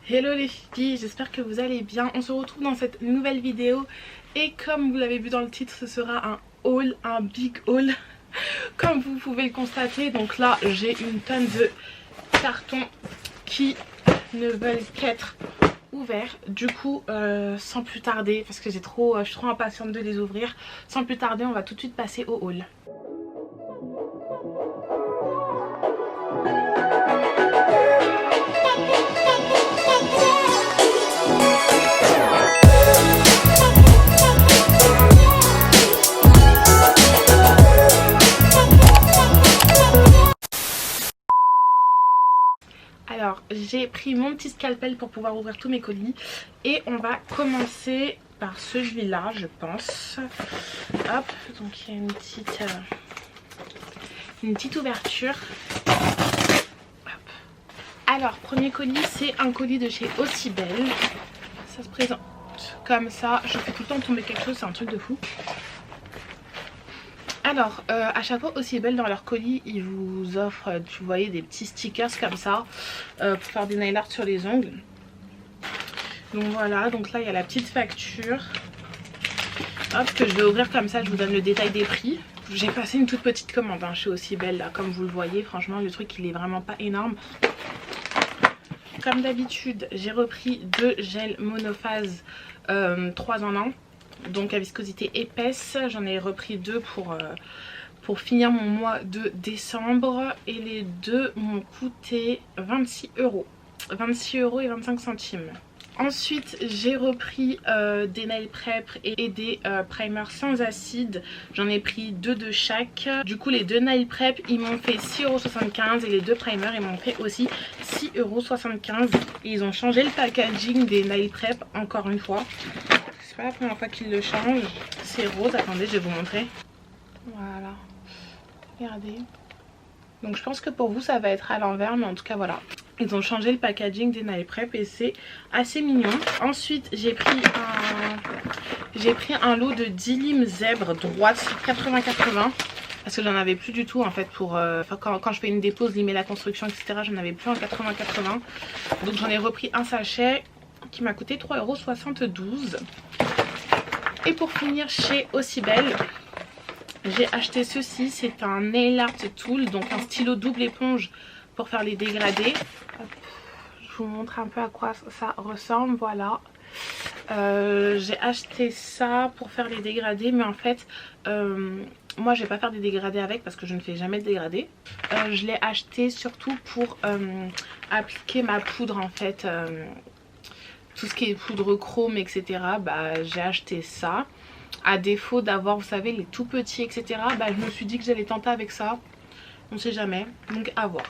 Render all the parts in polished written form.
Hello les filles, j'espère que vous allez bien. On se retrouve dans cette nouvelle vidéo et comme vous l'avez vu dans le titre, ce sera un haul, un big haul comme vous pouvez le constater. Donc là j'ai une tonne de cartons qui ne veulent qu'être ouverts. Du coup sans plus tarder, parce que je suis trop impatiente de les ouvrir, sans plus tarder on va tout de suite passer au haul. Alors j'ai pris mon petit scalpel pour pouvoir ouvrir tous mes colis et on va commencer par celui-là je pense. Hop, donc il y a une petite ouverture. Hop. Alors premier colis, c'est un colis de chez Aussi Belle. Ça se présente comme ça, je fais tout le temps tomber quelque chose, c'est un truc de fou. Alors à chaque fois Aussi Belle dans leur colis ils vous offrent, vous voyez, des petits stickers comme ça pour faire des nail art sur les ongles. Donc voilà, donc là il y a la petite facture, hop, que je vais ouvrir comme ça, je vous donne le détail des prix. J'ai passé une toute petite commande chez Aussi Belle là, comme vous le voyez, franchement le truc il est vraiment pas énorme. Comme d'habitude j'ai repris 2 gels monophase 3 en 1. Donc à viscosité épaisse, j'en ai repris 2 pour finir mon mois de décembre et les 2 m'ont coûté 26 €. 26 € et 25 centimes. Ensuite j'ai repris des nail prep et des primers sans acide. J'en ai pris 2 de chaque. Du coup les 2 nail prep ils m'ont fait 6,75 € et les 2 primers ils m'ont fait aussi 6,75 €. Ils ont changé le packaging des nail prep encore une fois. C'est pas la première fois qu'ils le changent. C'est rose, attendez je vais vous montrer. Voilà, regardez. Donc je pense que pour vous ça va être à l'envers, mais en tout cas voilà. Ils ont changé le packaging des nail prep et c'est assez mignon. Ensuite j'ai pris un lot de 10 limes zèbre droite 80-80. Parce que j'en avais plus du tout en fait pour quand je fais une dépose, limer la construction etc. J'en avais plus en 80-80. Donc j'en ai repris un sachet qui m'a coûté 3,72 €. Et pour finir chez Aussi Belle, j'ai acheté ceci, c'est un nail art tool, donc un stylo double éponge pour faire les dégradés. Hop, je vous montre un peu à quoi ça ressemble, voilà. J'ai acheté ça pour faire les dégradés, mais en fait moi je vais pas faire des dégradés avec parce que je ne fais jamais de dégradés. Je l'ai acheté surtout pour appliquer ma poudre en fait. Tout ce qui est poudre chrome etc, bah j'ai acheté ça. À défaut d'avoir, vous savez, les tout petits etc, bah je me suis dit que j'allais tenter avec ça. On sait jamais, donc à voir.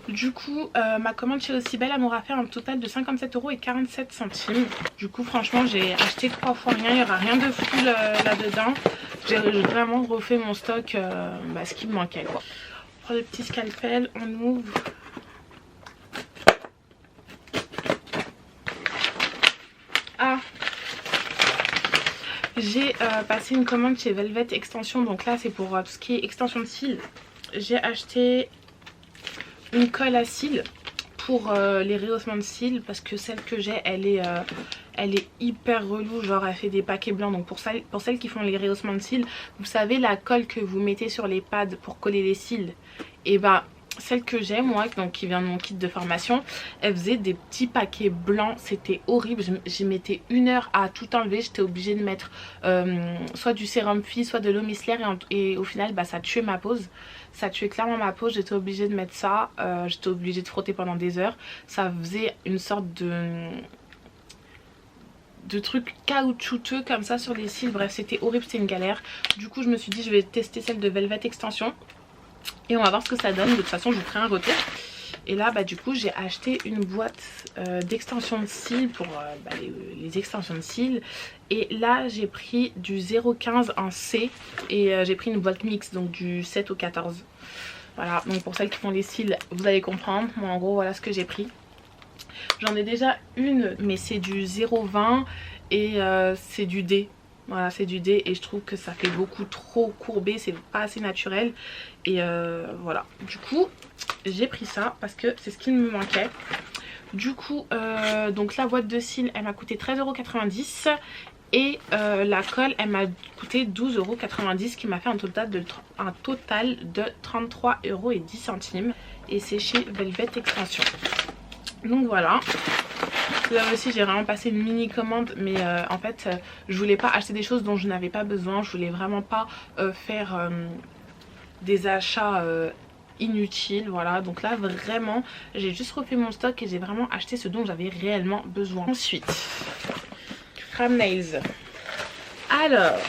Du coup ma commande chez Aussi Belle elle m'aura fait un total de 57,47 €. Du coup franchement j'ai acheté 3 fois rien, il n'y aura rien de fou là-dedans. J'ai vraiment refait mon stock, ce qui me manquait quoi. On prend le petit scalpel, on ouvre. Ah, j'ai passé une commande chez Velvet Extension, donc là c'est pour tout ce qui est extension de cils. J'ai acheté une colle à cils pour les rehaussements de cils parce que celle que j'ai elle est hyper relou, genre elle fait des paquets blancs. Donc pour celles qui font les rehaussements de cils, vous savez la colle que vous mettez sur les pads pour coller les cils, et bah celle que j'ai moi, donc qui vient de mon kit de formation, elle faisait des petits paquets blancs, c'était horrible. J'ai mettais 1 heure à tout enlever, j'étais obligée de mettre soit du sérum fille soit de l'eau micellaire et au final bah ça tuait ma pose, ça tuait clairement ma peau. J'étais obligée de mettre ça, j'étais obligée de frotter pendant des heures, ça faisait une sorte de trucs caoutchouteux comme ça sur les cils. Bref c'était horrible, c'était une galère. Du coup je me suis dit je vais tester celle de Velvet Extension et on va voir ce que ça donne. De toute façon je vous ferai un retour. Et là bah du coup j'ai acheté une boîte d'extension de cils pour les extensions de cils. Et là j'ai pris du 0,15 en C et j'ai pris une boîte mixte, donc du 7 au 14. Voilà, donc pour celles qui font les cils vous allez comprendre. Moi en gros voilà ce que j'ai pris. J'en ai déjà une mais c'est du 0,20 et c'est du D. Voilà, c'est du D et je trouve que ça fait beaucoup trop courbé, c'est pas assez naturel. Et voilà, du coup j'ai pris ça parce que c'est ce qui me manquait. Du coup donc la boîte de cils elle m'a coûté 13,90 € et la colle elle m'a coûté 12,90 € qui m'a fait un total de 33,10 € et c'est chez Velvet Extension. Donc voilà. Là aussi j'ai vraiment passé une mini commande mais en fait je voulais pas acheter des choses dont je n'avais pas besoin. Je voulais vraiment pas faire des achats inutiles. Voilà, donc là vraiment j'ai juste refait mon stock et j'ai vraiment acheté ce dont j'avais réellement besoin. Ensuite Fram Nails. Alors,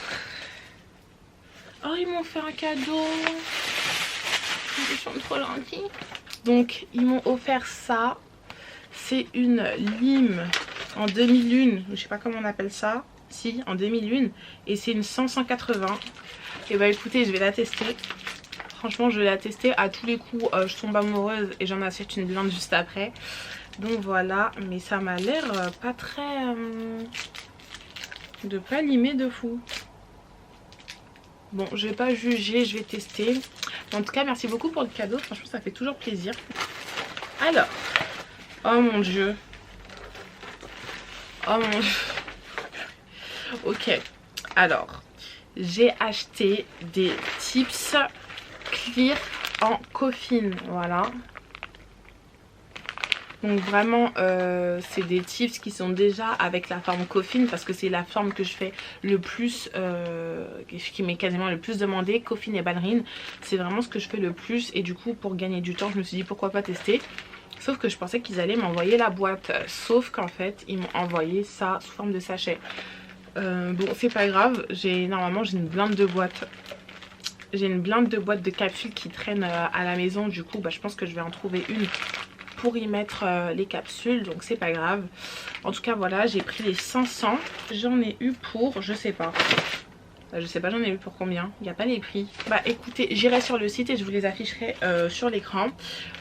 oh ils m'ont fait un cadeau. Ils sont trop gentils. Donc ils m'ont offert ça. C'est une lime en demi-lune, je sais pas comment on appelle ça, si en demi-lune, et c'est une 100-180. Et bah écoutez, je vais la tester. Franchement je vais la tester, à tous les coups je tombe amoureuse et j'en achète une blinde juste après. Donc voilà, mais ça m'a l'air pas très... de pas limer de fou. Bon, je vais pas juger, je vais tester. En tout cas merci beaucoup pour le cadeau, franchement ça fait toujours plaisir. Alors... oh mon dieu. Oh mon dieu. Ok. Alors. J'ai acheté des tips clear en coffin. Voilà. Donc vraiment c'est des tips qui sont déjà avec la forme coffin. Parce que c'est la forme que je fais le plus. Qui m'est quasiment le plus demandé. Coffin et ballerine. C'est vraiment ce que je fais le plus. Et du coup pour gagner du temps je me suis dit pourquoi pas tester. Sauf que je pensais qu'ils allaient m'envoyer la boîte. Sauf qu'en fait ils m'ont envoyé ça sous forme de sachet. Bon c'est pas grave. Normalement j'ai une blinde de boîtes. J'ai une blinde de boîtes de capsules qui traînent à la maison. Du coup bah, je pense que je vais en trouver une pour y mettre les capsules. Donc c'est pas grave. En tout cas voilà, j'ai pris les 500. J'en ai eu pour je sais pas. Je sais pas, j'en ai eu pour combien. Il n'y a pas les prix. Bah écoutez, j'irai sur le site et je vous les afficherai sur l'écran.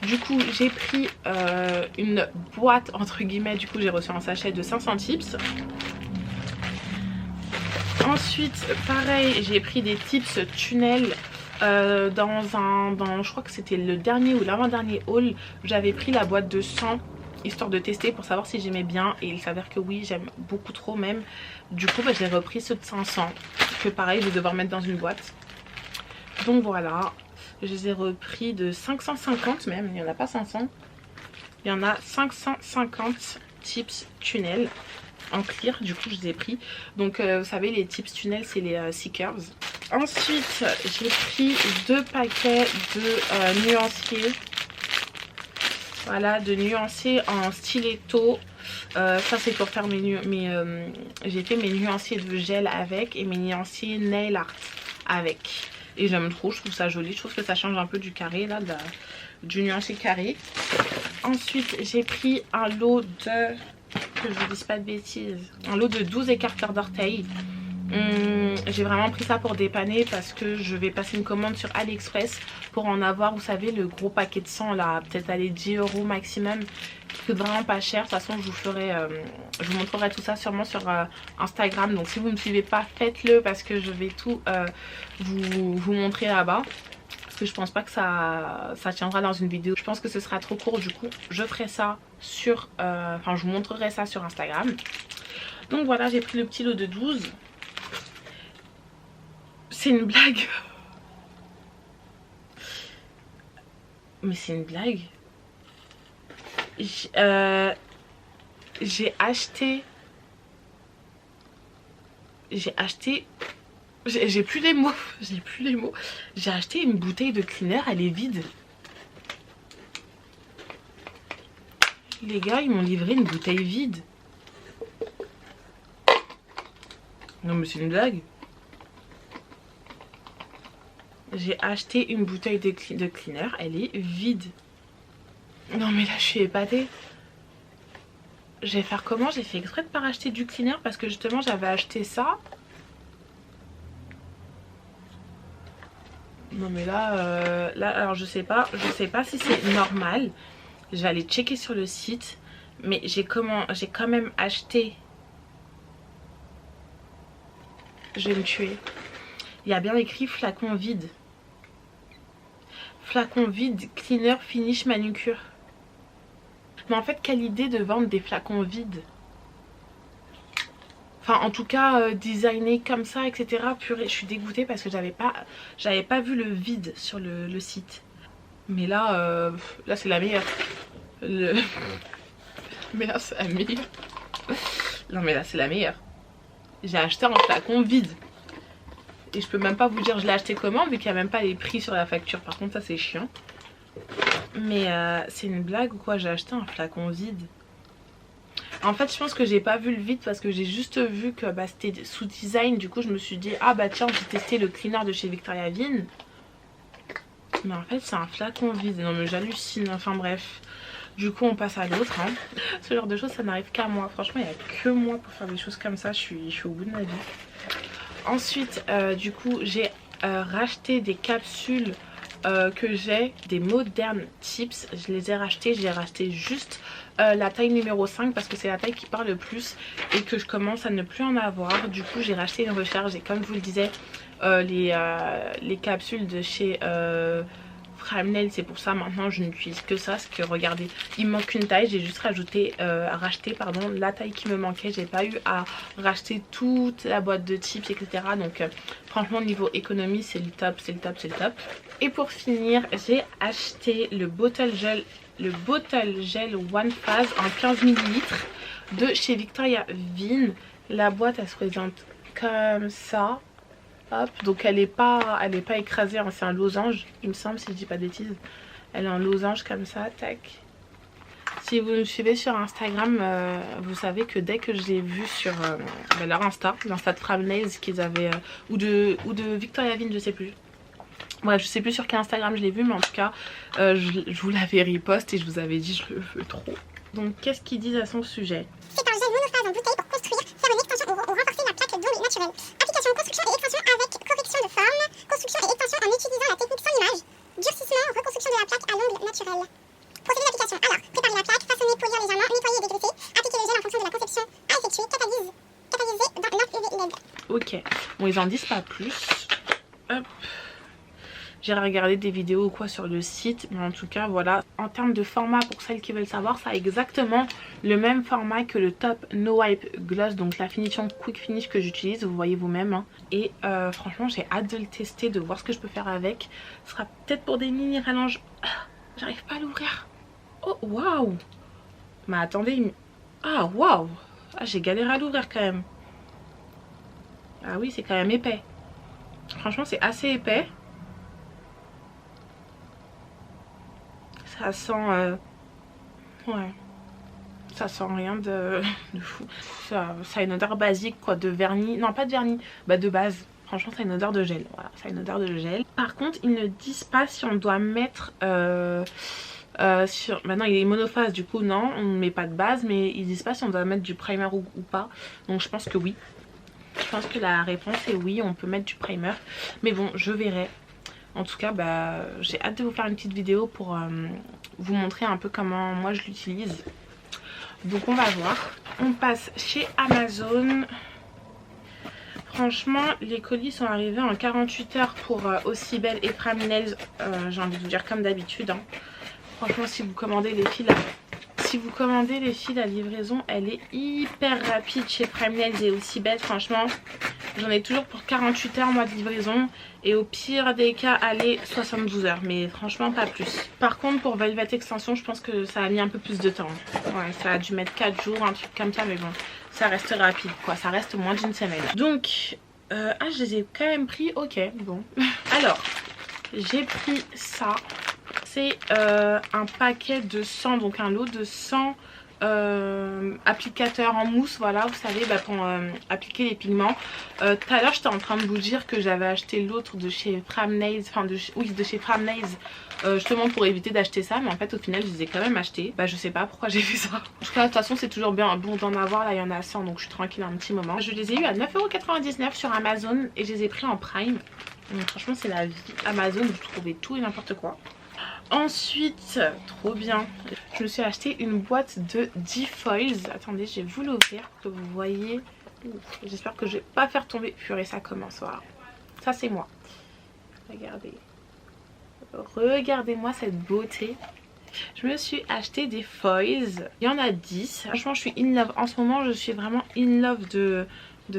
Du coup, j'ai pris une boîte, entre guillemets. Du coup, j'ai reçu un sachet de 500 tips. Ensuite, pareil, j'ai pris des tips tunnels. Je crois que c'était le dernier ou l'avant-dernier haul. J'avais pris la boîte de 100. Histoire de tester pour savoir si j'aimais bien. Et il s'avère que oui, j'aime beaucoup trop même. Du coup, bah, j'ai repris ceux de 500. Que pareil, je vais devoir mettre dans une boîte. Donc voilà. Je les ai repris de 550 même. Il n'y en a pas 500. Il y en a 550 tips tunnels en clear. Du coup, je les ai pris. Donc, vous savez, les tips tunnels, c'est les Seekers. Ensuite, j'ai pris 2 paquets de nuanciers. Voilà, de nuanciers en stiletto. Ça c'est pour faire j'ai fait mes nuanciers de gel avec et mes nuanciers nail art avec. Et j'aime trop, je trouve ça joli. Je trouve que ça change un peu du carré là, du nuancier carré. Ensuite j'ai pris un lot de, que je vous dise pas de bêtises, un lot de 12 écarteurs d'orteils. J'ai vraiment pris ça pour dépanner parce que je vais passer une commande sur AliExpress pour en avoir, vous savez, le gros paquet de 100 là, peut-être aller 10 € maximum, qui coûte vraiment pas cher. De toute façon je vous montrerai tout ça sûrement sur Instagram, donc si vous ne me suivez pas, faites-le parce que je vais tout vous montrer là-bas. Parce que je pense pas que ça tiendra dans une vidéo. Je pense que ce sera trop court, du coup je ferai ça sur, je vous montrerai ça sur Instagram. Donc voilà, j'ai pris le petit lot de 12. C'est une blague. Mais c'est une blague. J'ai acheté... J'ai plus les mots. J'ai plus les mots. J'ai acheté une bouteille de cleaner, elle est vide. Les gars, ils m'ont livré une bouteille vide. Non mais c'est une blague. J'ai acheté une bouteille de cleaner, elle est vide. Non mais là je suis épatée. Je vais faire comment? J'ai fait exprès de pas racheter du cleaner parce que justement j'avais acheté ça. Non mais là, alors je sais pas si c'est normal. Je vais aller checker sur le site. Mais j'ai quand même acheté. Je vais me tuer. Il y a bien écrit flacon vide. Flacon vide, cleaner, finish, manucure. Mais en fait, quelle idée de vendre des flacons vides. Enfin, en tout cas, designé comme ça, etc. Purée, je suis dégoûtée parce que j'avais pas vu le vide sur le site. Mais là, là c'est la meilleure. Mais là, c'est la meilleure. Non, mais là, c'est la meilleure. J'ai acheté un flacon vide. Et je peux même pas vous dire je l'ai acheté comment, vu qu'il n'y a même pas les prix sur la facture. Par contre, ça, c'est chiant. Mais c'est une blague ou quoi? J'ai acheté un flacon vide. En fait, je pense que j'ai pas vu le vide parce que j'ai juste vu que bah, c'était sous design. Du coup, je me suis dit, ah bah tiens, j'ai testé le cleaner de chez Victoria Vin. Mais en fait, c'est un flacon vide. Non, mais j'hallucine. Enfin, bref. Du coup, on passe à l'autre. Hein. Ce genre de choses, ça n'arrive qu'à moi. Franchement, il n'y a que moi pour faire des choses comme ça. Je suis au bout de ma vie. Ensuite, du coup, j'ai racheté des capsules que j'ai, des Modern Tips. Je les ai rachetées. J'ai racheté juste la taille numéro 5 parce que c'est la taille qui part le plus et que je commence à ne plus en avoir. Du coup, j'ai racheté une recharge et comme je vous le disais, les capsules de chez Framnail, c'est pour ça maintenant je n'utilise que ça. Parce que regardez, il me manque une taille, j'ai juste racheté la taille qui me manquait. J'ai pas eu à racheter toute la boîte de tips, etc. Donc franchement, niveau économie, c'est le top, c'est le top, c'est le top. Et pour finir, j'ai acheté le bottle gel One Phase en 15 ml de chez Victoria Vin. La boîte, elle se présente comme ça. Hop, donc elle est pas écrasée, hein, c'est un losange, il me semble, si je dis pas de bêtises. Elle est en losange comme ça, tac. Si vous me suivez sur Instagram, vous savez que dès que je l'ai vu sur leur Insta, l'Insta de Framnail qu'ils avaient, ou de Victoria Vin, je sais plus. Ouais, je sais plus sur quel Instagram je l'ai vu, mais en tout cas, je vous l'avais repost et je vous avais dit je le veux trop. Donc qu'est-ce qu'ils disent à son sujet? C'est un gel monophase en bouteille pour construire, faire une extension ou renforcer la plaque d'ongles naturelle. Application, construction et extension avec correction de forme. Construction et extension en utilisant la technique sans image. Durcissement, reconstruction de la plaque à l'ongle naturel. Procédé d'application. Alors, préparer la plaque, façonner, polir légèrement, nettoyer et dégraisser. Appliquer le gel en fonction de la conception à effectuer. Catalyser dans lampe UV LED. Ok, bon ils en disent pas plus. Hop. J'ai regardé des vidéos ou quoi sur le site, mais en tout cas voilà, en termes de format pour celles qui veulent savoir, ça a exactement le même format que le Top No Wipe Gloss, donc la finition Quick Finish que j'utilise, vous voyez vous-même. Hein. Et franchement j'ai hâte de le tester, de voir ce que je peux faire avec. Ce sera peut-être pour des mini rallonges. J'arrive pas à l'ouvrir. Oh waouh. Mais attendez, ah waouh. Ah, j'ai galéré à l'ouvrir quand même. Ah oui, c'est quand même épais. Franchement c'est assez épais. Ça sent ouais, ça sent rien de fou. Ça a une odeur basique quoi, de vernis, non pas de vernis, bah de base. Franchement ça a une odeur de gel, voilà, ça a une odeur de gel. Par contre ils ne disent pas si on doit mettre maintenant il est monophase, du coup non, on ne met pas de base, mais ils disent pas si on doit mettre du primer ou pas. Donc je pense que oui. Je pense que la réponse est oui, on peut mettre du primer. Mais bon, je verrai. En tout cas, bah, j'ai hâte de vous faire une petite vidéo pour vous montrer un peu comment moi je l'utilise. Donc on va voir. On passe chez Amazon. Franchement, les colis sont arrivés en 48 heures pour Ossibel et Framnail. J'ai envie de vous dire comme d'habitude. Hein. Franchement, si vous commandez les filles là... Si vous commandez les filles, la livraison elle est hyper rapide chez Framnail et Ossibel. Franchement, j'en ai toujours pour 48 heures moi de livraison. Et au pire des cas, allez, 72 heures. Mais franchement, pas plus. Par contre, pour Velvet Extension, je pense que ça a mis un peu plus de temps. Ouais, ça a dû mettre 4 jours, un truc comme ça. Mais bon, ça reste rapide quoi. Ça reste moins d'une semaine. Donc, ah, je les ai quand même pris. Ok, bon. Alors, j'ai pris ça. C'est un paquet de 100, donc un lot de 100 applicateurs en mousse, voilà, vous savez, bah, pour appliquer les pigments. Tout à l'heure, j'étais en train de vous dire que j'avais acheté l'autre de chez Framnail, enfin de chez Framnail, justement pour éviter d'acheter ça, mais en fait, au final, je les ai quand même achetés. Bah, je sais pas pourquoi j'ai fait ça. En tout cas, de toute façon, c'est toujours bien bon d'en avoir. Là, il y en a 100, donc je suis tranquille un petit moment. Je les ai eu à 9,99 € sur Amazon et je les ai pris en Prime. Donc, franchement, c'est la vie. Amazon, vous trouvez tout et n'importe quoi. Ensuite, trop bien, je me suis acheté une boîte de D-Foils. Attendez, je vais vous l'ouvrir pour que vous voyez. J'espère que je vais pas faire tomber. Purée, ça commence, voilà. Ça, c'est moi. Regardez. Regardez-moi cette beauté. Je me suis acheté des foils. Il y en a 10. Franchement je suis in love. En ce moment je suis vraiment in love de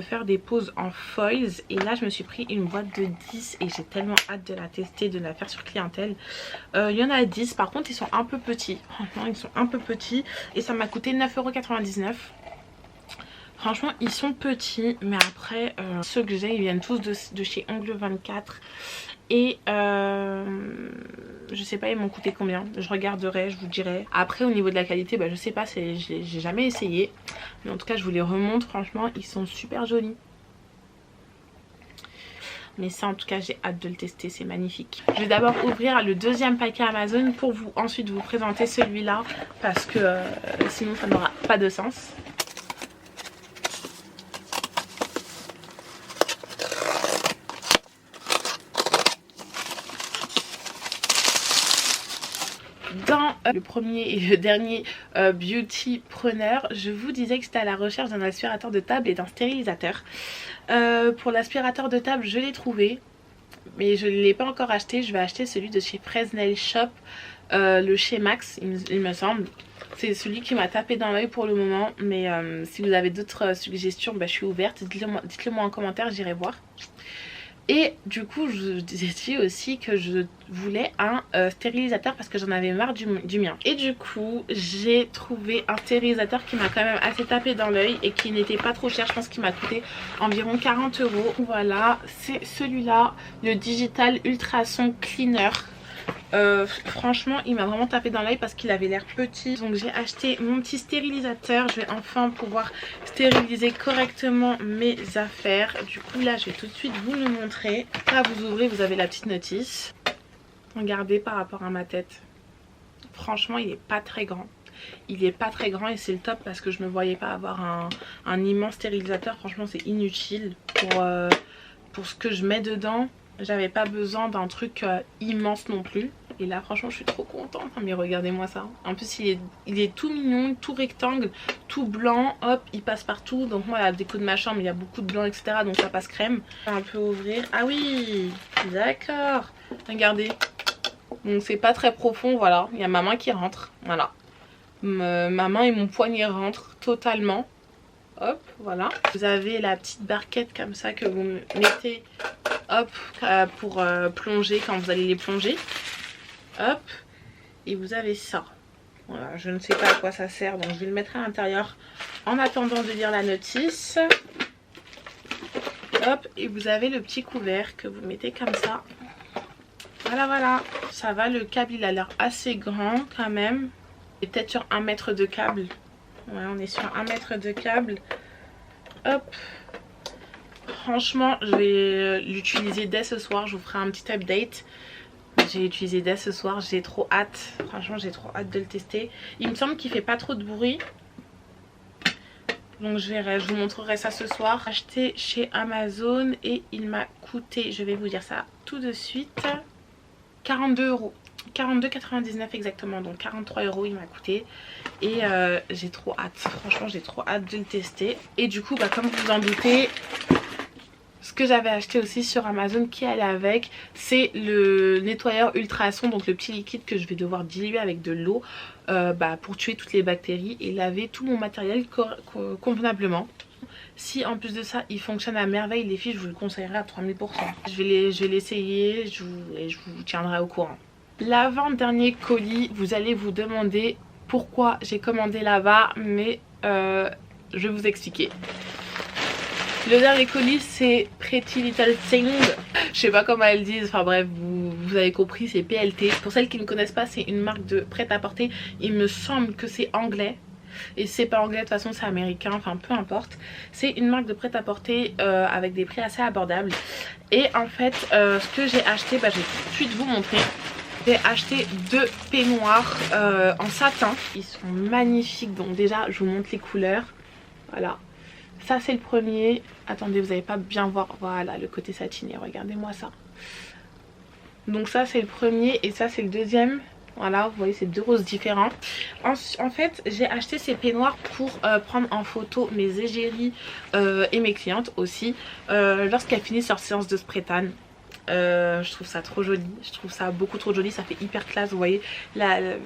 faire des poses en foils. Et là je me suis pris une boîte de 10 et j'ai tellement hâte de la tester, de la faire sur clientèle. Il y en a 10. Par contre ils sont un peu petits. Franchement ils sont un peu petits. Et ça m'a coûté 9,99 €. Franchement ils sont petits. Mais après ceux que j'ai ils viennent tous de chez Ongle 24. Et je sais pas ils m'ont coûté combien, je regarderai, je vous dirai. Après au niveau de la qualité bah, je sais pas, j'ai jamais essayé. Mais en tout cas je vous les remontre, franchement ils sont super jolis. Mais ça en tout cas j'ai hâte de le tester, c'est magnifique. Je vais d'abord ouvrir le deuxième paquet Amazon pour ensuite vous présenter celui-là. Parce que sinon ça n'aura pas de sens. Dans le premier et le dernier beauty preneur, je vous disais que c'était à la recherche d'un aspirateur de table et d'un stérilisateur. Pour l'aspirateur de table je l'ai trouvé, mais je ne l'ai pas encore acheté. Je vais acheter celui de chez Fresnel Shop, le chez Max il me semble. C'est celui qui m'a tapé dans l'œil pour le moment. Mais si vous avez d'autres suggestions, bah, je suis ouverte, dites-le moi en commentaire, j'irai voir. Et du coup je vous disais aussi que je voulais un stérilisateur parce que j'en avais marre du mien. Et du coup j'ai trouvé un stérilisateur qui m'a quand même assez tapé dans l'œil et qui n'était pas trop cher. Je pense qu'il m'a coûté environ 40 €. Voilà, c'est celui-là, le Digital Ultrason Cleaner. Franchement il m'a vraiment tapé dans l'œil parce qu'il avait l'air petit. Donc j'ai acheté mon petit stérilisateur. Je vais enfin pouvoir stériliser correctement mes affaires. Du coup là je vais tout de suite vous le montrer. Là vous ouvrez, vous avez la petite notice. Regardez par rapport à ma tête. Franchement il est pas très grand. Il est pas très grand et c'est le top parce que je ne me voyais pas avoir un immense stérilisateur. Franchement c'est inutile pour ce que je mets dedans. J'avais pas besoin d'un truc immense non plus. Et là franchement je suis trop contente. Mais regardez-moi ça. En plus il est tout mignon, tout rectangle, tout blanc. Hop, il passe partout. Donc moi la déco de ma chambre il y a beaucoup de blanc etc. Donc ça passe crème. On peut ouvrir. Ah oui, d'accord. Regardez. Donc c'est pas très profond, voilà. Il y a ma main qui rentre. Voilà. Ma main et mon poignet rentrent totalement. Hop, voilà. Vous avez la petite barquette comme ça que vous mettez, hop, pour plonger quand vous allez les plonger. Hop, et vous avez ça. Voilà, je ne sais pas à quoi ça sert, donc je vais le mettre à l'intérieur en attendant de lire la notice. Hop, et vous avez le petit couvert que vous mettez comme ça. Voilà, voilà. Ça va, le câble il a l'air assez grand quand même. Et peut-être sur 1 mètre de câble. Ouais, on est sur 1 mètre de câble. Hop. Franchement, je vais l'utiliser dès ce soir. Je vous ferai un petit update. J'ai utilisé dès ce soir. J'ai trop hâte. Franchement, j'ai trop hâte de le tester. Il me semble qu'il fait pas trop de bruit. Donc je verrai. Je vous montrerai ça ce soir. Acheté chez Amazon et il m'a coûté, je vais vous dire ça tout de suite, 42 €. 42,99 exactement, donc 43 € il m'a coûté. Et j'ai trop hâte, franchement j'ai trop hâte de le tester. Et du coup bah, comme vous vous en doutez, ce que j'avais acheté aussi sur Amazon qui allait avec, c'est le nettoyeur ultrason, donc le petit liquide que je vais devoir diluer avec de l'eau pour tuer toutes les bactéries et laver tout mon matériel convenablement. Si en plus de ça il fonctionne à merveille les filles, je vous le conseillerais à 3000%. Je vais l'essayer et je vous tiendrai au courant. L'avant-dernier colis, vous allez vous demander pourquoi j'ai commandé là-bas, mais je vais vous expliquer. Le dernier colis c'est Pretty Little Thing. Je sais pas comment elles disent, enfin bref vous avez compris, c'est PLT. Pour celles qui ne connaissent pas, c'est une marque de prêt-à-porter. Il me semble que c'est anglais. Et si c'est pas anglais de toute façon c'est américain, enfin peu importe. C'est une marque de prêt-à-porter avec des prix assez abordables. Et en fait ce que j'ai acheté, je vais tout de suite vous montrer. J'ai acheté 2 peignoirs en satin. Ils sont magnifiques, donc déjà je vous montre les couleurs. Voilà. Ça c'est le premier. Attendez, vous n'allez pas bien voir. Voilà le côté satiné, regardez-moi ça. Donc ça c'est le premier et ça c'est le deuxième. Voilà, vous voyez c'est 2 roses différents. En fait j'ai acheté ces peignoirs pour prendre en photo mes égéries et mes clientes aussi lorsqu'elles finissent leur séance de spray tan. Je trouve ça trop joli, je trouve ça beaucoup trop joli, ça fait hyper classe, vous voyez. De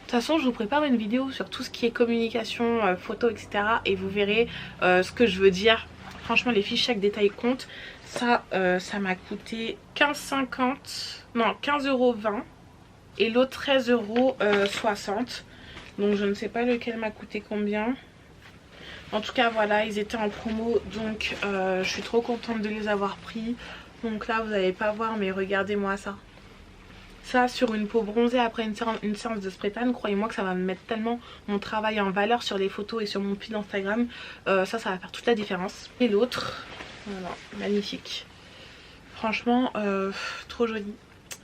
toute façon je vous prépare une vidéo sur tout ce qui est communication, photo, etc. Et vous verrez ce que je veux dire. Franchement les filles, chaque détail compte. Ça, ça m'a coûté 15,50, non 15,20 € et l'autre 13,60 €. Donc je ne sais pas lequel m'a coûté combien. En tout cas voilà, ils étaient en promo, donc je suis trop contente de les avoir pris. Donc là vous n'allez pas voir, mais regardez-moi ça. Ça sur une peau bronzée après une séance de spray tan, croyez-moi que ça va me mettre tellement mon travail en valeur sur les photos et sur mon feed Instagram. Ça va faire toute la différence. Et l'autre, voilà, magnifique. Franchement, trop joli.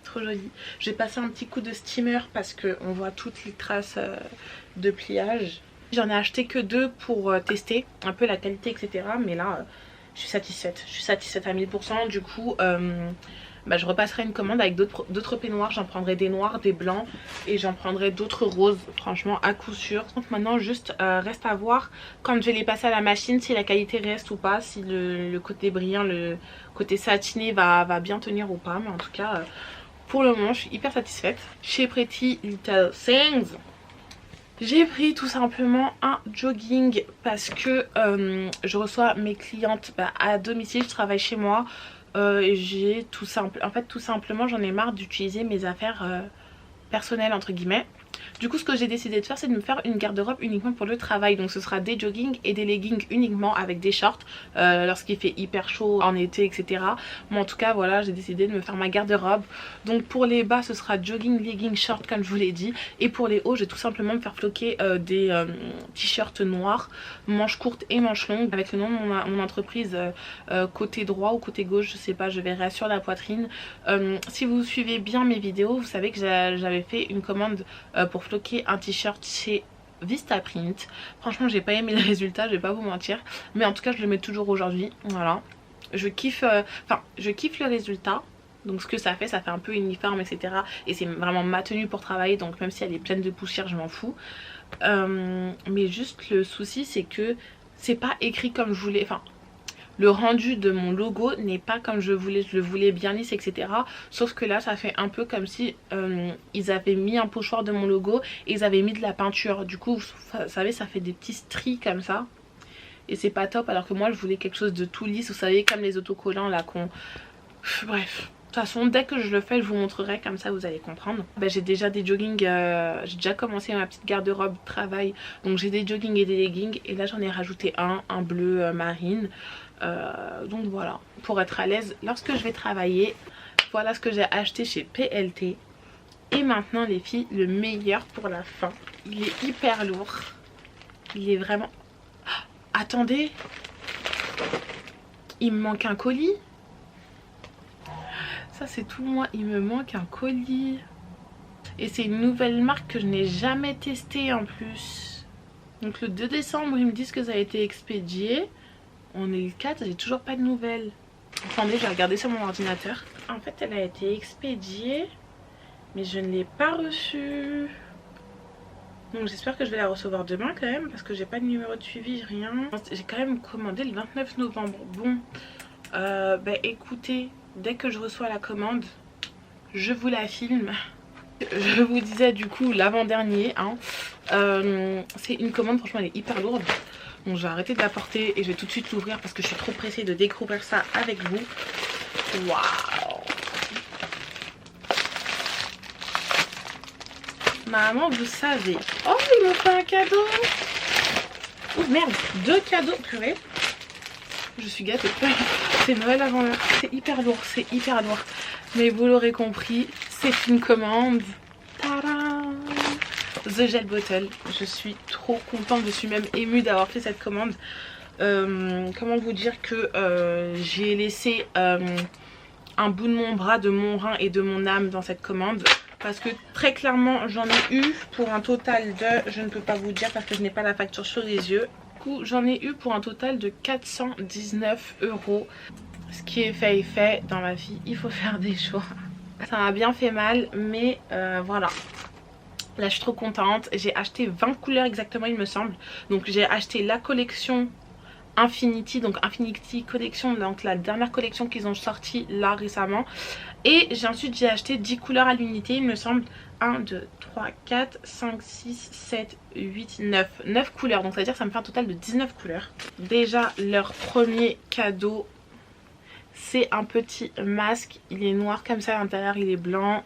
Trop joli. J'ai passé un petit coup de steamer parce qu'on voit toutes les traces de pliage. J'en ai acheté que 2 pour tester un peu la qualité, etc. Mais là, je suis satisfaite. Je suis satisfaite à 1000%. Du coup, je repasserai une commande avec d'autres peignoirs. J'en prendrai des noirs, des blancs et j'en prendrai d'autres roses. Franchement, à coup sûr. Donc maintenant, juste reste à voir quand je vais les passer à la machine si la qualité reste ou pas. Si le côté brillant, le côté satiné va bien tenir ou pas. Mais en tout cas, pour le moment, je suis hyper satisfaite. Chez Pretty Little Things, j'ai pris tout simplement un jogging parce que je reçois mes clientes à domicile, je travaille chez moi. J'ai tout simplement j'en ai marre d'utiliser mes affaires personnelles entre guillemets. Du coup ce que j'ai décidé de faire, c'est de me faire une garde-robe uniquement pour le travail. Donc ce sera des joggings et des leggings uniquement avec des shorts lorsqu'il fait hyper chaud en été, etc. Mais en tout cas voilà, j'ai décidé de me faire ma garde-robe. Donc pour les bas ce sera jogging, leggings, shorts comme je vous l'ai dit. Et pour les hauts je vais tout simplement me faire floquer des t-shirts noirs, manches courtes et manches longues, avec le nom de mon entreprise côté droit ou côté gauche, je sais pas, je verrai sur la poitrine. Si vous suivez bien mes vidéos, vous savez que j'avais fait une commande pour floquer un t-shirt chez Vistaprint. Franchement j'ai pas aimé le résultat, je vais pas vous mentir, mais en tout cas je le mets toujours aujourd'hui. Voilà, je kiffe le résultat. Donc ce que ça fait un peu uniforme, etc. Et c'est vraiment ma tenue pour travailler, donc même si elle est pleine de poussière je m'en fous. Mais juste le souci c'est que c'est pas écrit comme je voulais, enfin le rendu de mon logo n'est pas comme je le voulais bien lisse, etc. Sauf que là ça fait un peu comme si ils avaient mis un pochoir de mon logo et ils avaient mis de la peinture. Du coup vous savez, ça fait des petits stries comme ça et c'est pas top, alors que moi je voulais quelque chose de tout lisse, vous savez, comme les autocollants là qu'on... Bref, de toute façon dès que je le fais je vous montrerai, comme ça vous allez comprendre. J'ai déjà des joggings, j'ai déjà commencé ma petite garde-robe travail. Donc j'ai des joggings et des leggings et là j'en ai rajouté un bleu marine. Donc voilà, pour être à l'aise lorsque je vais travailler. Voilà ce que j'ai acheté chez PLT. Et maintenant les filles, le meilleur pour la fin. Il est hyper lourd. Il est vraiment... Attendez, il me manque un colis. Ça c'est tout moi, il me manque un colis. Et c'est une nouvelle marque que je n'ai jamais testée en plus. Donc le 2 décembre ils me disent que ça a été expédié. On est le 4, j'ai toujours pas de nouvelles. Attendez, je vais regarder sur mon ordinateur. En fait elle a été expédiée, mais je ne l'ai pas reçue. Donc j'espère que je vais la recevoir demain quand même, parce que j'ai pas de numéro de suivi, rien. J'ai quand même commandé le 29 novembre. Bon, écoutez, dès que je reçois la commande, je vous la filme. Je vous disais du coup l'avant-dernier, hein. C'est une commande, franchement elle est hyper lourde. Donc je vais arrêter de la porter et je vais tout de suite l'ouvrir parce que je suis trop pressée de découvrir ça avec vous. Waouh! Maman, vous savez. Oh, ils m'ont fait un cadeau! Oh merde, 2 cadeaux, purée. Je suis gâtée. C'est Noël avant l'heure. C'est hyper lourd, c'est hyper lourd. Mais vous l'aurez compris, c'est une commande. Tadam! The Gel Bottle. Je suis trop contente, je suis même émue d'avoir fait cette commande. Comment vous dire que j'ai laissé un bout de mon bras, de mon rein et de mon âme dans cette commande. Parce que très clairement j'en ai eu pour un total de... Je ne peux pas vous dire parce que je n'ai pas la facture sur les yeux. Du coup j'en ai eu pour un total de 419 €. Ce qui est fait dans la vie, il faut faire des choix. Ça m'a bien fait mal, mais voilà. Là je suis trop contente. J'ai acheté 20 couleurs exactement il me semble. Donc j'ai acheté la collection Infinity, donc Infinity Collection, donc la dernière collection qu'ils ont sorti là récemment. Et ensuite j'ai acheté 10 couleurs à l'unité, il me semble. 1, 2, 3, 4, 5, 6, 7, 8, 9. 9 couleurs, donc ça veut dire que ça me fait un total de 19 couleurs. Déjà, leur premier cadeau, c'est un petit masque. Il est noir comme ça, à l'intérieur il est blanc.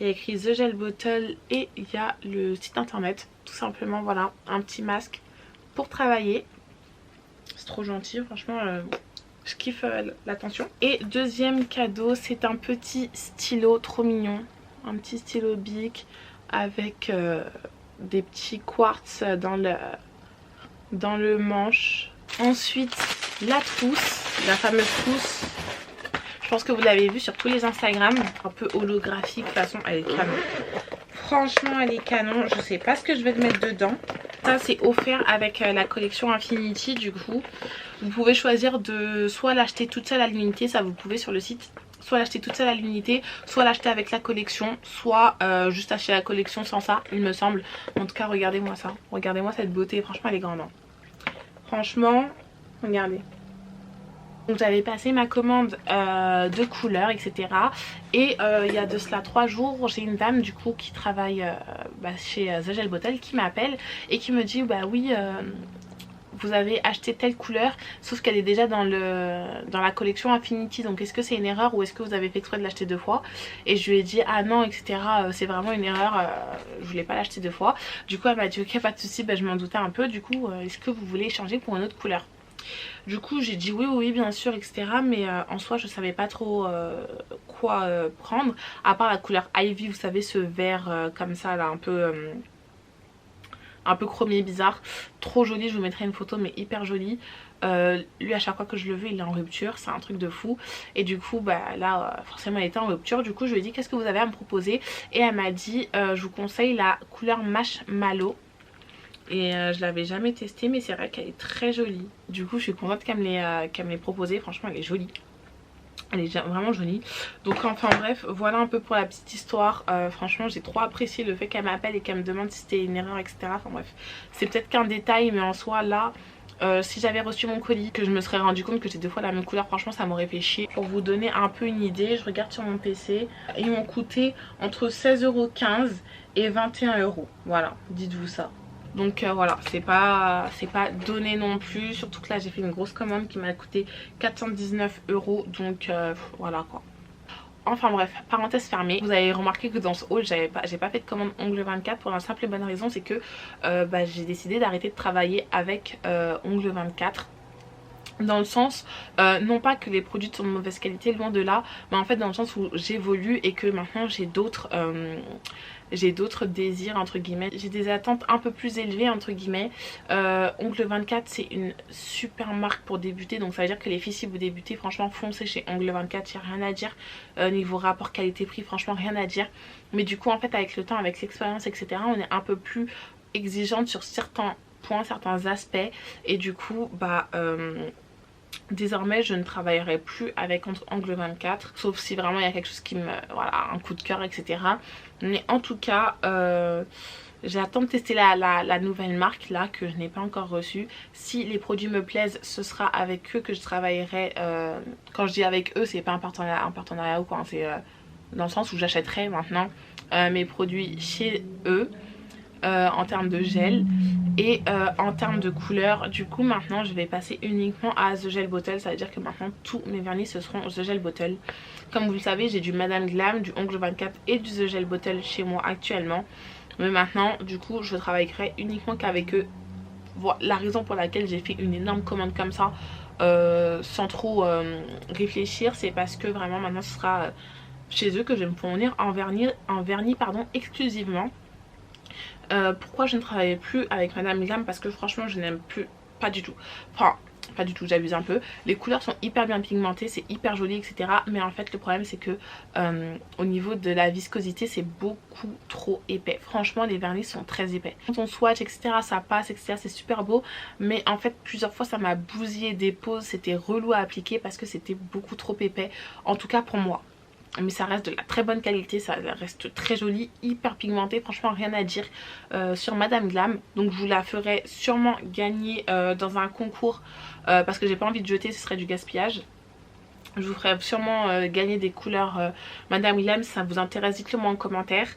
Il y a écrit The Gel Bottle et il y a le site internet. Tout simplement, voilà, un petit masque pour travailler. C'est trop gentil, franchement, je kiffe l'attention. Et deuxième cadeau, c'est un petit stylo trop mignon. Un petit stylo bic avec des petits quartz dans le manche. Ensuite, la trousse, la fameuse trousse. Je pense que vous l'avez vu sur tous les Instagram, un peu holographique, de toute façon elle est canon. Franchement elle est canon, je sais pas ce que je vais mettre dedans. Ça c'est offert avec la collection Infinity du coup. Vous pouvez choisir de soit l'acheter toute seule à l'unité, ça vous pouvez sur le site. Soit l'acheter toute seule à l'unité, soit l'acheter avec la collection, soit juste acheter la collection sans ça, il me semble. En tout cas, regardez-moi ça. Regardez-moi cette beauté, franchement, elle est grande. Hein. Franchement, regardez. Donc j'avais passé ma commande de couleurs, etc. Et il y a de cela 3 jours, j'ai une dame du coup qui travaille chez The Gel Bottle qui m'appelle et qui me dit bah oui... vous avez acheté telle couleur sauf qu'elle est déjà dans la collection Infinity, donc est-ce que c'est une erreur ou est-ce que vous avez fait exprès de l'acheter 2 fois? Et je lui ai dit ah non etc, c'est vraiment une erreur, je voulais pas l'acheter 2 fois. Du coup elle m'a dit ok pas de soucis, je m'en doutais un peu, du coup est-ce que vous voulez échanger pour une autre couleur? Du coup j'ai dit oui bien sûr etc, mais en soi je savais pas trop quoi prendre à part la couleur Ivy, vous savez ce vert comme ça là un peu chromé bizarre, trop joli, je vous mettrai une photo mais hyper jolie. Lui à chaque fois que je le veux il est en rupture, c'est un truc de fou. Et du coup là forcément elle était en rupture, du coup je lui ai dit qu'est-ce que vous avez à me proposer, et elle m'a dit je vous conseille la couleur Marshmallow. Et je l'avais jamais testée mais c'est vrai qu'elle est très jolie. Du coup je suis contente qu'elle me l'ait proposée, franchement elle est jolie. Elle est vraiment jolie. Donc enfin bref, voilà un peu pour la petite histoire. Franchement j'ai trop apprécié le fait qu'elle m'appelle et qu'elle me demande si c'était une erreur etc. Enfin bref, c'est peut-être qu'un détail mais en soi là si j'avais reçu mon colis, que je me serais rendu compte que j'ai 2 fois la même couleur, franchement ça m'aurait fait chier. Pour vous donner un peu une idée, je regarde sur mon PC, ils m'ont coûté entre 16,15 € et 21 €. Voilà, dites-vous ça. Donc voilà, c'est pas donné non plus, surtout que là j'ai fait une grosse commande qui m'a coûté 419 €, donc voilà quoi. Enfin bref, parenthèse fermée. Vous avez remarqué que dans ce haul j'ai pas fait de commande Ongle 24 pour la simple et bonne raison, c'est que j'ai décidé d'arrêter de travailler avec Ongle 24. Dans le sens, non pas que les produits sont de mauvaise qualité, loin de là, mais en fait dans le sens où j'évolue et que maintenant j'ai d'autres désirs entre guillemets, j'ai des attentes un peu plus élevées entre guillemets. Ongle 24 c'est une super marque pour débuter, donc ça veut dire que les filles si vous débutez franchement foncez chez Ongle 24, il n'y a rien à dire. Niveau rapport qualité-prix franchement rien à dire, mais du coup en fait avec le temps, avec l'expérience etc, on est un peu plus exigeante sur certains points, certains aspects, et du coup désormais je ne travaillerai plus avec Ongle 24 sauf si vraiment il y a quelque chose qui me... voilà, un coup de cœur etc. Mais en tout cas j'attends de tester la nouvelle marque là que je n'ai pas encore reçue. Si les produits me plaisent ce sera avec eux que je travaillerai. Quand je dis avec eux c'est pas un partenariat ou quoi, c'est dans le sens où j'achèterai maintenant mes produits chez eux. En termes de gel et en termes de couleur. Du coup maintenant je vais passer uniquement à The Gel Bottle, ça veut dire que maintenant tous mes vernis ce seront The Gel Bottle. Comme vous le savez j'ai du Madame Glam, du Ongle 24 et du The Gel Bottle chez moi actuellement, mais maintenant du coup je travaillerai uniquement qu'avec eux. Voilà la raison pour laquelle j'ai fait une énorme commande comme ça sans trop réfléchir, c'est parce que vraiment maintenant ce sera chez eux que je vais me fournir en vernis exclusivement. Pourquoi je ne travaillais plus avec Madame Glam? Parce que franchement je n'aime plus, pas du tout, enfin pas du tout, j'abuse un peu. Les couleurs sont hyper bien pigmentées, c'est hyper joli etc, mais en fait le problème c'est que au niveau de la viscosité c'est beaucoup trop épais. Franchement les vernis sont très épais. Quand on swatch etc ça passe etc, c'est super beau, mais en fait plusieurs fois ça m'a bousillé des poses, c'était relou à appliquer parce que c'était beaucoup trop épais, en tout cas pour moi. mais ça reste de la très bonne qualité, ça reste très joli, hyper pigmenté, franchement rien à dire sur Madame Glam. Donc je vous la ferai sûrement gagner dans un concours parce que j'ai pas envie de jeter, ce serait du gaspillage. Je vous ferai sûrement gagner des couleurs Madame Glam, si ça vous intéresse, dites-le moi en commentaire.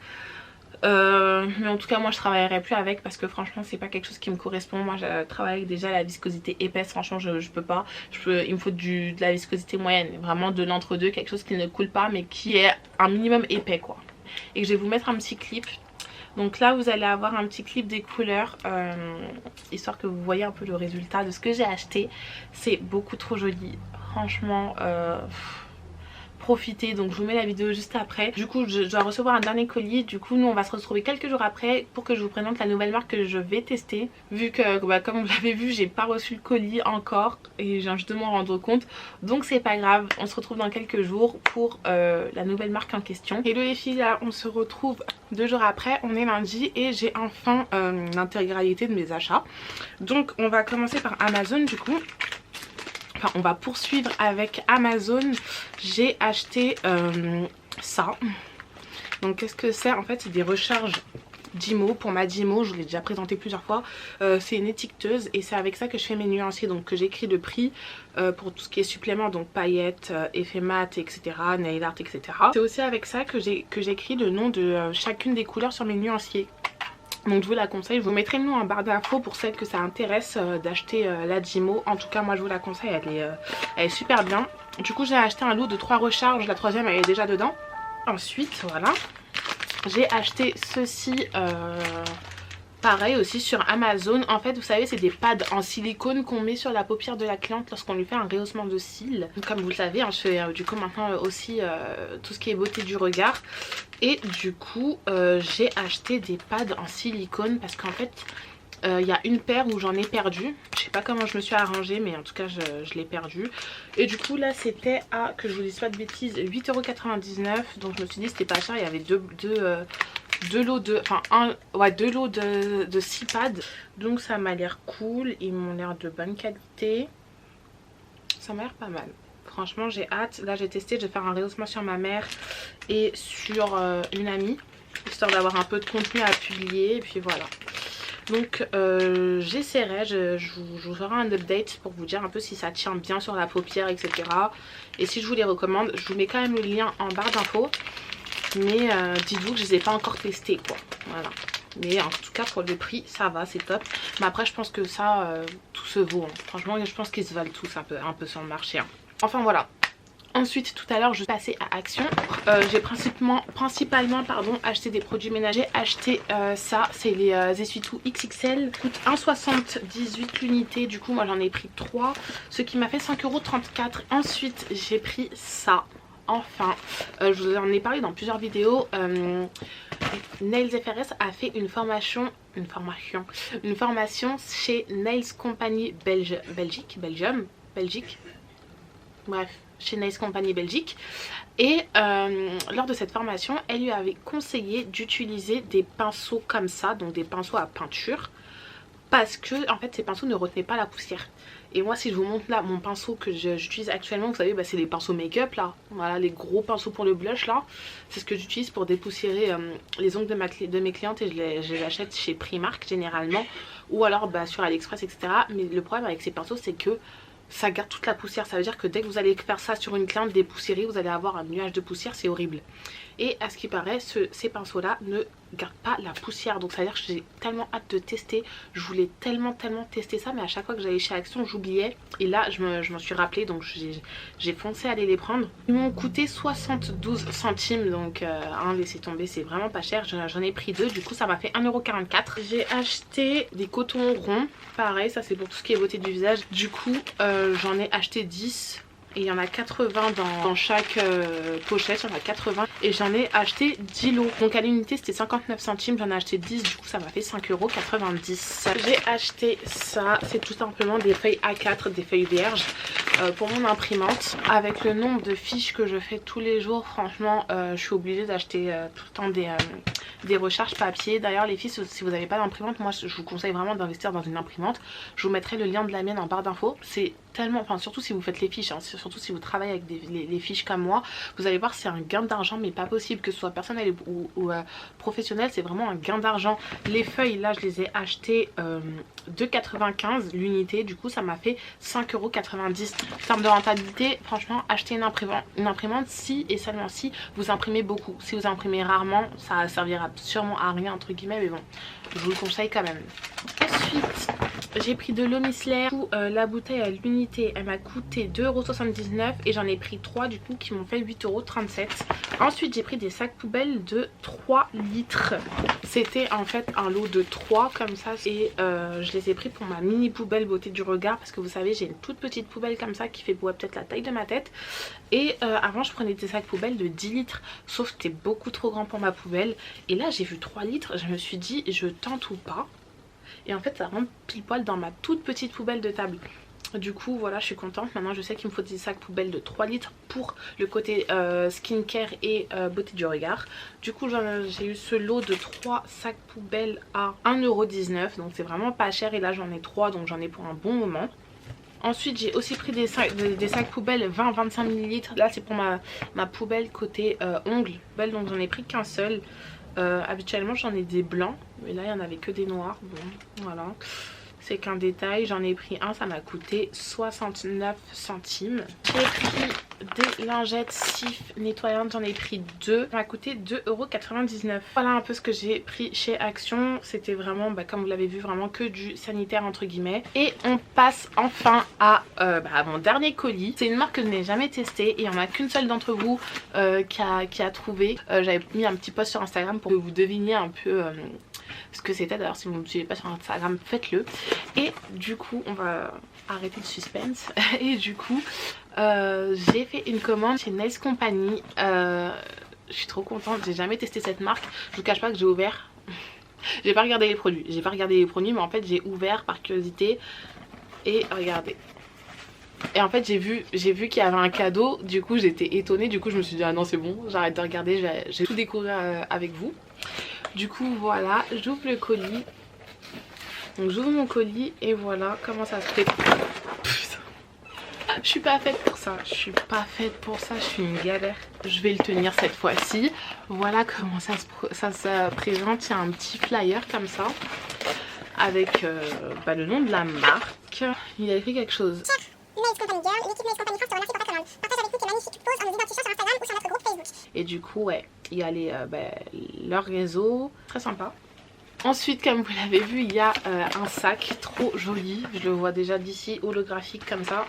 Mais en tout cas moi je travaillerai plus avec parce que franchement c'est pas quelque chose qui me correspond. Moi je travaille avec déjà la viscosité épaisse, franchement je peux pas, il me faut de la viscosité moyenne, vraiment de l'entre-deux, quelque chose qui ne coule pas mais qui est un minimum épais quoi. Et que je vais vous mettre un petit clip. Donc là vous allez avoir un petit clip des couleurs histoire que vous voyez un peu le résultat de ce que j'ai acheté. C'est beaucoup trop joli franchement, profiter. Donc je vous mets la vidéo juste après. Du coup je dois recevoir un dernier colis. Du coup nous on va se retrouver quelques jours après pour que je vous présente la nouvelle marque que je vais tester. Vu que comme vous l'avez vu j'ai pas reçu le colis encore et je viens juste de m'en rendre compte. Donc c'est pas grave, on se retrouve dans quelques jours pour la nouvelle marque en question. Hello les filles, là on se retrouve 2 jours après, on est lundi et j'ai enfin l'intégralité de mes achats. Donc on va commencer par Amazon du coup. Enfin, on va poursuivre avec Amazon. J'ai acheté ça. Donc qu'est-ce que c'est? En fait c'est des recharges Dymo pour ma Dymo, je vous l'ai déjà présenté plusieurs fois. C'est une étiqueteuse et c'est avec ça que je fais mes nuanciers. Donc que j'écris le prix pour tout ce qui est supplément, donc paillettes, effets mat, etc, nail art, etc. C'est aussi avec ça que j'écris le nom de chacune des couleurs sur mes nuanciers. Donc je vous la conseille, je vous mettrai le nom en barre d'infos pour celles que ça intéresse d'acheter la Dymo. En tout cas moi je vous la conseille, elle est super bien. Du coup j'ai acheté un lot de 3 recharges, la troisième elle est déjà dedans. Ensuite voilà, j'ai acheté ceci pareil aussi sur Amazon. En fait vous savez c'est des pads en silicone qu'on met sur la paupière de la cliente lorsqu'on lui fait un rehaussement de cils. Comme vous le savez hein, je fais du coup maintenant aussi tout ce qui est beauté du regard. Et du coup j'ai acheté des pads en silicone parce qu'en fait il y a une paire où j'en ai perdu. Je sais pas comment je me suis arrangée mais en tout cas je l'ai perdu. Et du coup là c'était à, que je vous dise pas de bêtises, 8,99 €. Donc je me suis dit c'était pas cher, il y avait deux lots de, enfin deux lots de 6 pads. Donc ça m'a l'air cool, ils m'ont l'air de bonne qualité. Ça m'a l'air pas mal. Franchement j'ai hâte, là j'ai testé, je vais faire un rehaussement sur ma mère et sur une amie. Histoire d'avoir un peu de contenu à publier et puis voilà. Donc j'essaierai, je vous ferai un update pour vous dire un peu si ça tient bien sur la paupière etc. Et si je vous les recommande, je vous mets quand même le lien en barre d'infos. Mais dites-vous que je les ai pas encore testés quoi, voilà. Mais en tout cas pour le prix ça va, c'est top. Mais après je pense que ça tout se vaut hein. Franchement je pense qu'ils se valent tous un peu sur le marché hein. Enfin voilà. Ensuite tout à l'heure je suis passée à Action. J'ai principalement acheté des produits ménagers. Acheté ça, c'est les essuie-tout XXL. Coûte 1,78 l'unité. Du coup moi j'en ai pris 3. Ce qui m'a fait 5,34 €. Ensuite j'ai pris ça. Enfin, je vous en ai parlé dans plusieurs vidéos. Nails FRS a fait une formation chez Nails Company Belgique. Bref, chez Nails Company Belgique. Et lors de cette formation, elle lui avait conseillé d'utiliser des pinceaux comme ça, donc des pinceaux à peinture. Parce que en fait ces pinceaux ne retenaient pas la poussière. Et moi si je vous montre là mon pinceau que j'utilise actuellement, vous savez c'est les pinceaux make-up là. Voilà les gros pinceaux pour le blush là. C'est ce que j'utilise pour dépoussiérer les ongles de mes clientes. Et je les achète chez Primark généralement. Ou alors sur AliExpress etc. Mais le problème avec ces pinceaux c'est que ça garde toute la poussière. Ça veut dire que dès que vous allez faire ça sur une cliente dépoussiérée, vous allez avoir un nuage de poussière, c'est horrible. Et à ce qui paraît ces pinceaux là ne gardent pas la poussière. Donc ça veut dire que j'ai tellement hâte de tester. Je voulais tellement tester ça, mais à chaque fois que j'allais chez Action j'oubliais. Et là je m'en suis rappelé, donc j'ai foncé aller les prendre. Ils m'ont coûté 72 centimes. Donc laissez tomber, c'est vraiment pas cher. J'en ai pris 2, du coup ça m'a fait 1,44 €. J'ai acheté des cotons ronds. Pareil, ça c'est pour tout ce qui est beauté du visage. Du coup j'en ai acheté 10. Et il y en a 80 dans chaque pochette, il y en a 80. Et j'en ai acheté 10 lots. Donc à l'unité c'était 59 centimes, j'en ai acheté 10, du coup ça m'a fait 5,90 €. J'ai acheté ça, c'est tout simplement des feuilles A4, des feuilles vierges pour mon imprimante. Avec le nombre de fiches que je fais tous les jours, franchement je suis obligée d'acheter tout le temps des recharges papier. D'ailleurs les filles, si vous n'avez pas d'imprimante, moi je vous conseille vraiment d'investir dans une imprimante. Je vous mettrai le lien de la mienne en barre d'infos. C'est tellement, enfin surtout si vous faites les fiches, hein, surtout si vous travaillez avec les fiches comme moi, vous allez voir c'est un gain d'argent mais pas possible, que ce soit personnel ou professionnel, c'est vraiment un gain d'argent. Les feuilles là je les ai achetées 2,95 l'unité, du coup ça m'a fait 5,90 €. En termes de rentabilité, franchement acheter une imprimante si et seulement si vous imprimez beaucoup. Si vous imprimez rarement, ça servira sûrement à rien entre guillemets, mais bon, je vous le conseille quand même. Ensuite j'ai pris de l'eau micellaire. La bouteille à l'unité elle m'a coûté 2,79 € et j'en ai pris 3 du coup qui m'ont fait 8,37 €. Ensuite j'ai pris des sacs poubelles de 3 litres. C'était en fait un lot de 3 comme ça et je les ai pris pour ma mini poubelle beauté du regard, parce que vous savez j'ai une toute petite poubelle comme ça qui fait peut-être la taille de ma tête. Et avant je prenais des sacs poubelles de 10 litres, sauf que c'était beaucoup trop grand pour ma poubelle. Et là j'ai vu 3 litres, je me suis dit je tente ou pas. Et en fait ça rentre pile poil dans ma toute petite poubelle de table. Du coup voilà, je suis contente. Maintenant je sais qu'il me faut des sacs poubelles de 3 litres pour le côté skincare et beauté du regard. Du coup j'ai eu ce lot de 3 sacs poubelles à 1,19 €. Donc c'est vraiment pas cher et là j'en ai 3 donc j'en ai pour un bon moment. Ensuite j'ai aussi pris des sacs poubelles 20-25 ml. Là c'est pour ma poubelle côté ongles. Donc j'en ai pris qu'un seul. Habituellement j'en ai des blancs, mais là il n'y en avait que des noirs. Bon voilà, c'est qu'un détail. J'en ai pris un, ça m'a coûté 69 centimes. J'ai pris des lingettes Cif nettoyantes, j'en ai pris 2, ça m'a coûté 2,99 €. Voilà un peu ce que j'ai pris chez Action. C'était vraiment comme vous l'avez vu, vraiment que du sanitaire entre guillemets. Et on passe enfin à mon dernier colis. C'est une marque que je n'ai jamais testée et il n'y en a qu'une seule d'entre vous qui a trouvé. J'avais mis un petit post sur Instagram pour que vous deviniez un peu ce que c'était. D'ailleurs si vous ne me suivez pas sur Instagram, faites-le. Et du coup on va arrêter le suspense. Et du coup j'ai fait une commande chez Nails Company. Je suis trop contente, j'ai jamais testé cette marque. Je vous cache pas que j'ai ouvert. J'ai pas regardé les produits, mais en fait j'ai ouvert par curiosité. Et regardez. Et en fait j'ai vu qu'il y avait un cadeau. Du coup j'étais étonnée. Du coup je me suis dit ah non c'est bon, j'arrête de regarder, je vais tout découvrir avec vous. Du coup voilà, j'ouvre le colis. Donc j'ouvre mon colis et voilà comment ça se fait. Je suis pas faite pour ça, je suis une galère. Je vais le tenir cette fois-ci. Voilà comment ça se présente. Il y a un petit flyer comme ça avec le nom de la marque. Il a écrit quelque chose. Et du coup ouais, il y a leur réseau, très sympa. Ensuite, comme vous l'avez vu, il y a un sac trop joli. Je le vois déjà d'ici, holographique comme ça.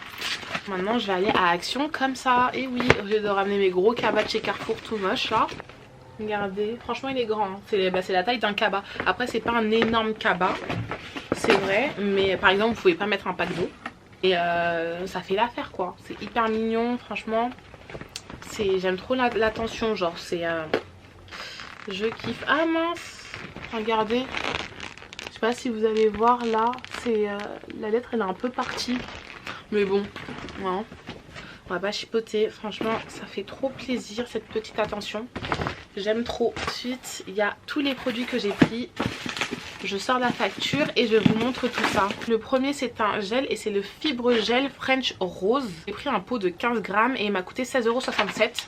Maintenant, je vais aller à Action comme ça. Et oui, au lieu de ramener mes gros cabas de chez Carrefour tout moche là. Regardez, franchement il est grand. Hein. C'est la taille d'un cabas. Après, c'est pas un énorme cabas, c'est vrai. Mais par exemple, vous pouvez pas mettre un pack d'eau. Et ça fait l'affaire quoi. C'est hyper mignon, franchement. J'aime trop l'attention, genre c'est... je kiffe. Ah mince! Regardez, je sais pas si vous allez voir là, c'est la lettre elle est un peu partie, mais bon, non, on va pas chipoter. Franchement ça fait trop plaisir cette petite attention, j'aime trop. Ensuite il y a tous les produits que j'ai pris. Je sors la facture et je vous montre tout ça. Le premier c'est un gel et c'est le Fibre Gel French Rose. J'ai pris un pot de 15 grammes et il m'a coûté 16,67 €.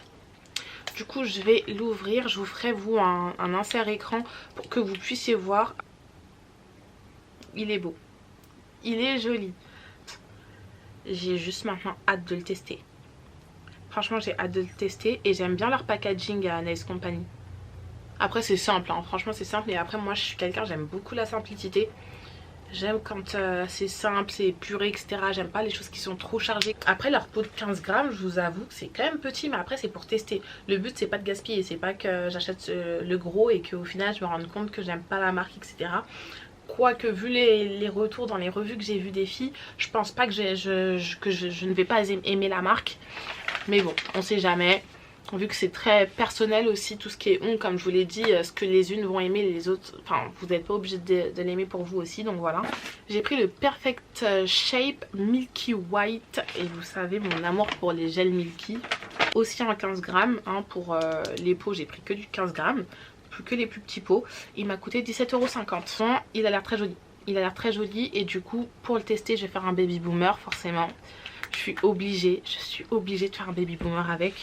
Du coup je vais l'ouvrir, je vous ferai un insert écran pour que vous puissiez voir. Il est beau, il est joli. J'ai juste maintenant hâte de le tester. Franchement j'ai hâte de le tester et j'aime bien leur packaging à Nails Company. Après c'est simple, hein. Franchement c'est simple, et après moi je suis quelqu'un, j'aime beaucoup la simplicité. J'aime quand c'est simple, c'est puré, etc. J'aime pas les choses qui sont trop chargées. Après leur pot de 15 grammes, je vous avoue que c'est quand même petit, mais après c'est pour tester. Le but c'est pas de gaspiller, c'est pas que j'achète le gros et qu'au final je me rende compte que j'aime pas la marque, etc. Quoique vu les retours dans les revues que j'ai vues des filles, je pense pas que je ne vais pas aimer la marque. Mais bon, on sait jamais. Vu que c'est très personnel aussi tout ce qui est ongles, comme je vous l'ai dit, ce que les unes vont aimer, les autres, enfin vous n'êtes pas obligé de l'aimer pour vous aussi, donc voilà. J'ai pris le Perfect Shape Milky White et vous savez mon amour pour les gels Milky. Aussi en 15 grammes, hein, pour les peaux j'ai pris que du 15 grammes. plus que les plus petits pots. Il m'a coûté 17,50 €. Il a l'air très joli. Il a l'air très joli et du coup pour le tester je vais faire un baby boomer forcément. Je suis obligée de faire un baby boomer avec.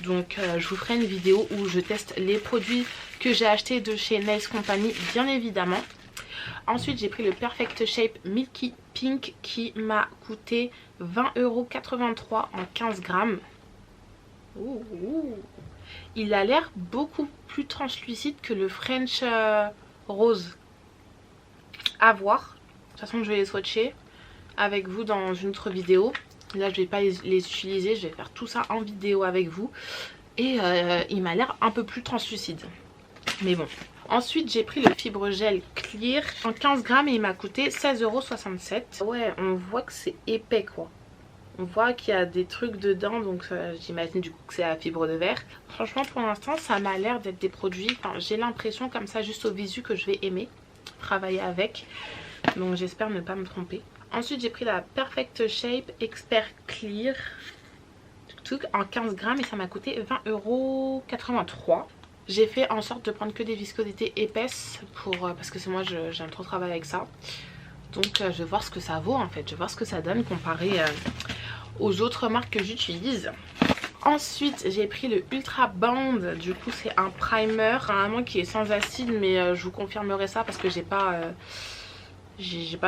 Donc je vous ferai une vidéo où je teste les produits que j'ai achetés de chez Nails Company bien évidemment. Ensuite j'ai pris le Perfect Shape Milky Pink qui m'a coûté 20,83 € en 15 grammes. Il a l'air beaucoup plus translucide que le French Rose. À voir. De toute façon je vais les swatcher avec vous dans une autre vidéo. Là je vais pas les utiliser, je vais faire tout ça en vidéo avec vous. Et il m'a l'air un peu plus translucide. Mais bon. Ensuite j'ai pris le fibre gel clear en 15 grammes et il m'a coûté 16,67 €. Ouais, on voit que c'est épais quoi. On voit qu'il y a des trucs dedans, donc j'imagine du coup que c'est la fibre de verre. Franchement pour l'instant ça m'a l'air d'être des produits, enfin j'ai l'impression comme ça juste au visu que je vais aimer travailler avec. Donc j'espère ne pas me tromper. Ensuite j'ai pris la Perfect Shape Expert Clear en 15 grammes et ça m'a coûté 20,83 €. J'ai fait en sorte de prendre que des viscosités épaisses parce que moi j'aime trop travailler avec ça. Donc je vais voir ce que ça vaut en fait, je vais voir ce que ça donne comparé aux autres marques que j'utilise. Ensuite j'ai pris le Ultra Band, du coup c'est un primer normalement qui est sans acide mais je vous confirmerai ça parce que j'ai pas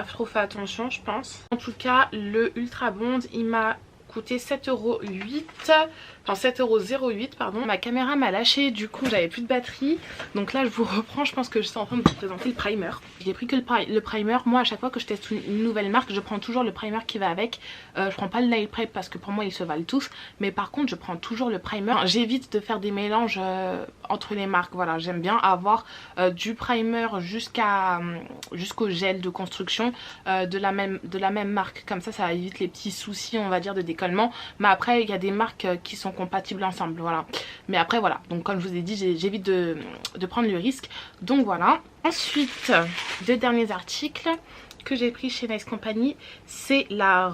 trop fait attention je pense. En tout cas le Ultra Bond il m'a coûté 7,08 €, enfin 7,08 € pardon. Ma caméra m'a lâché, du coup j'avais plus de batterie. Donc là je vous reprends, je pense que je suis en train de vous présenter le primer. J'ai pris que le primer. Moi à chaque fois que je teste une nouvelle marque, je prends toujours le primer qui va avec. Je prends pas le nail prep parce que pour moi ils se valent tous. Mais par contre je prends toujours le primer. J'évite de faire des mélanges entre les marques. Voilà, j'aime bien avoir du primer jusqu'au gel de construction de la même marque. Comme ça évite les petits soucis on va dire de décollement. Mais après il y a des marques qui sont compatibles ensemble, voilà. Mais après voilà, donc comme je vous ai dit j'évite de prendre le risque. Donc voilà. Ensuite, deux derniers articles que j'ai pris chez Nails Company, c'est la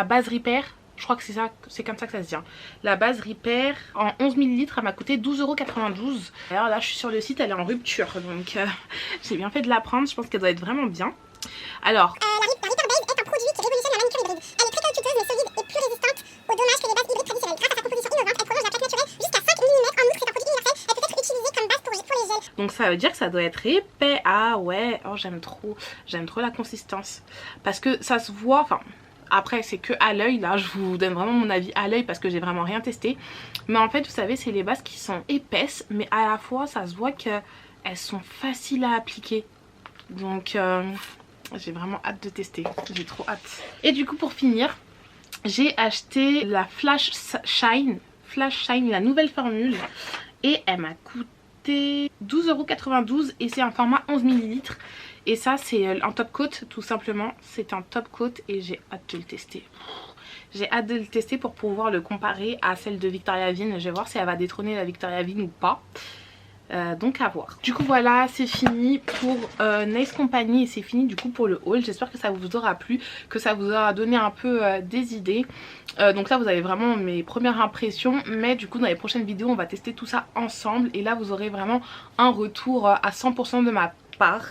base Repair. Je crois que c'est comme ça que ça se dit. La base Repair en 11 ml, elle m'a coûté 12,92 €. Alors là je suis sur le site, elle est en rupture. Donc j'ai bien fait de la prendre, je pense qu'elle doit être vraiment bien. Alors la Repair Base est un produit qui révolutionne la manucure hybride. Elle est très caoutchouteuse mais solide et plus résistante aux dommages que les bases hybrides traditionnelles. Grâce à sa composition innovante, elle prolonge la plaque naturelle jusqu'à 5 mm. En outre, c'est un produit universel. Elle peut être utilisée comme base pour les gels. donc ça veut dire que ça doit être épais. Ah ouais, oh j'aime trop la consistance. Parce que ça se voit, enfin après c'est que à l'œil, là je vous donne vraiment mon avis à l'œil parce que j'ai vraiment rien testé. Mais en fait vous savez c'est les bases qui sont épaisses mais à la fois ça se voit qu'elles sont faciles à appliquer. Donc j'ai vraiment hâte de tester, j'ai trop hâte. Et du coup pour finir, j'ai acheté la Flash Shine, la nouvelle formule. Et elle m'a coûté 12,92 € et c'est un format 11 ml. Et ça c'est un top coat tout simplement, c'est un top coat et j'ai hâte de le tester. J'ai hâte de le tester pour pouvoir le comparer à celle de Victoria Vin. Je vais voir si elle va détrôner la Victoria Vin ou pas. Donc à voir. Du coup voilà, c'est fini pour Nails Company et c'est fini du coup pour le haul. J'espère que ça vous aura plu, que ça vous aura donné un peu des idées. Donc là vous avez vraiment mes premières impressions, mais du coup dans les prochaines vidéos on va tester tout ça ensemble et là vous aurez vraiment un retour à 100% de ma part.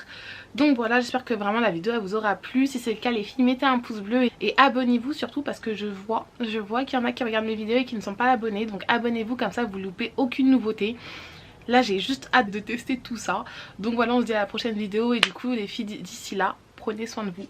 Donc voilà, j'espère que vraiment la vidéo elle vous aura plu. Si c'est le cas les filles, mettez un pouce bleu et abonnez-vous surtout parce que je vois qu'il y en a qui regardent mes vidéos et qui ne sont pas abonnés. Donc abonnez-vous, comme ça vous loupez aucune nouveauté. Là j'ai juste hâte de tester tout ça. Donc voilà, on se dit à la prochaine vidéo et du coup les filles d'ici là, prenez soin de vous.